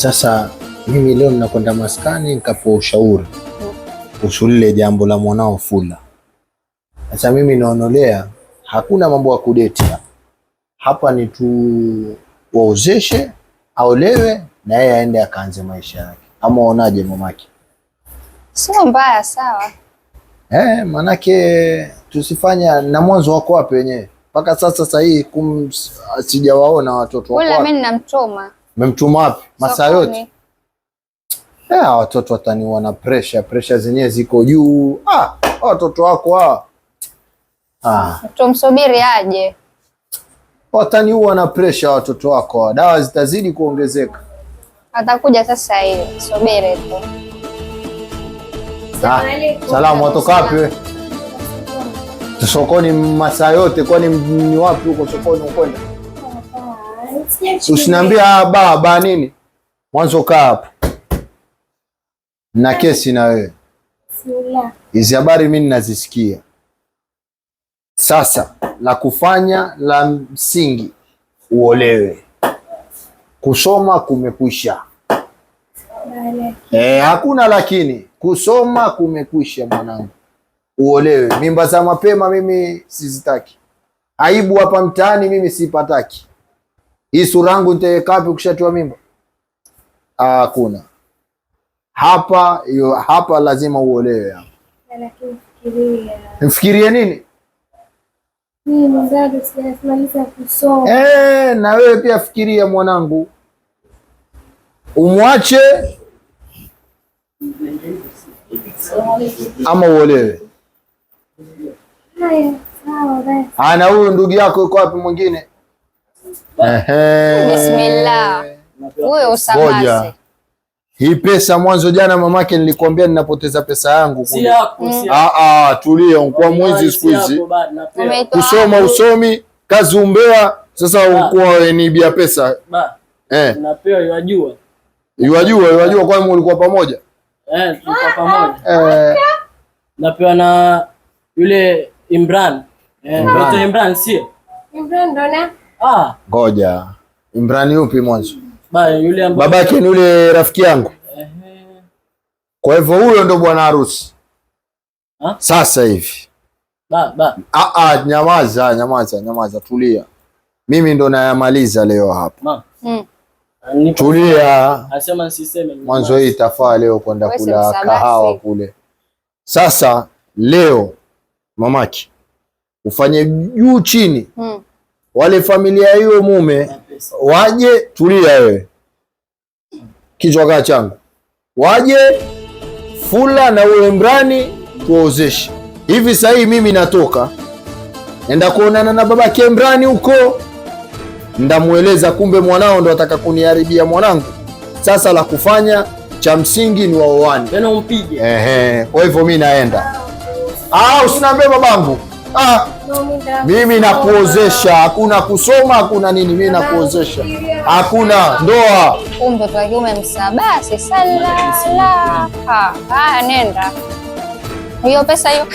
Sasa mimi leo ninakwenda maskani nikapewa ushauri kuhusu lile jambo la mwanao Fula. Sasa mimi naonelea hakuna mambo ya kudeti hapa, ni tu waozeshe, aolewe na yeye aende akaanze maisha yake. Ama unaje mamake? Sio mbaya, sawa. Manake tusifanya na mwanzo wako wapi wenyewe mpaka sasa hii sijawaona watoto wako. Mimi ninamtuma. Umemtuma wapi? Masaa yote watoto wataniwa na pressure zenyewe ziko juu. Watoto wako hawa tumsubiri aje, wataniua na pressure watoto wako, dawa zitazidi kuongezeka. Atakuja sasa hivi, subiri tu. Salamu, watoka wapi wewe? Sokoni masaa yote, kwani ni wapi huko sokoni ukwenda? Usiniambia baba nini? Mwanzo kaa hapo. Na kesi na wewe. Hizi habari mimi ninazisikia. Sasa la kufanya la msingi uolewe. Kusoma kumekwisha. Hakuna lakini. Kusoma kumekwisha mwanangu. Uolewe. Mimba za mapema mimi sizitaki. Aibu hapa mtaani mimi sipataki. Hii sura yangu nitaweka wapi ukishatoa mimba? Hakuna. Hapa lazima uolewe hapa. Lakini fikiria. Mfikirie nini? Mimi bado sijamaliza kusoma. Na wewe pia fikiria mwanangu. Umwache ama uolewe? Haya, sawa basi. Na huyu ndugu yako yuko wapi mwingine? Bismillah. Huyo usamase. Hii pesa mwanzo jana mamake nilikwambia ninapoteza pesa yangu kule. Tulia, kwa mwezi siku hizi. Kusoma usomi, kazi umbea, sasa ukuwa niibia pesa. Napewa yajua. Yajua kwa nini ulikuwa pamoja? Tulikuwa pamoja. Napewa na yule Imran. Imran sio? Imran ndo na? Ngoja. Imran yupi mwanzo? Yule babake ni yule rafiki yangu. Kwa hivyo huyo ndo bwana harusi. Sasa hivi. Nyamaza, tulia. Mimi ndo nayamaliza leo hapa. Tulia. Asema nisiseme. Mwanzo hii itafaa leo kwenda kula kahawa kule. Sasa leo mamaki ufanye juu chini. Wale familia hiyo mume waje, tulia wewe. Kichwa kaa changu. Waje Fula na ule Imrani tuozeshe. Hivi sasa hii mimi natoka. Nenda kuonana na babake Imrani huko. Ndamueleza kumbe mwanao ndo ataka kuniharibia mwanangu. Sasa la kufanya cha msingi ni waoane. Tena umpige. Kwa hivyo mimi naenda. Usiniambie babangu. Mimi nakuozesha, hakuna kusoma, hakuna nini, mimi nakuozesha. Hakuna ndoa. Mtoto wa kiume msabasi sala. Nenda. Hiyo pesa hiyo.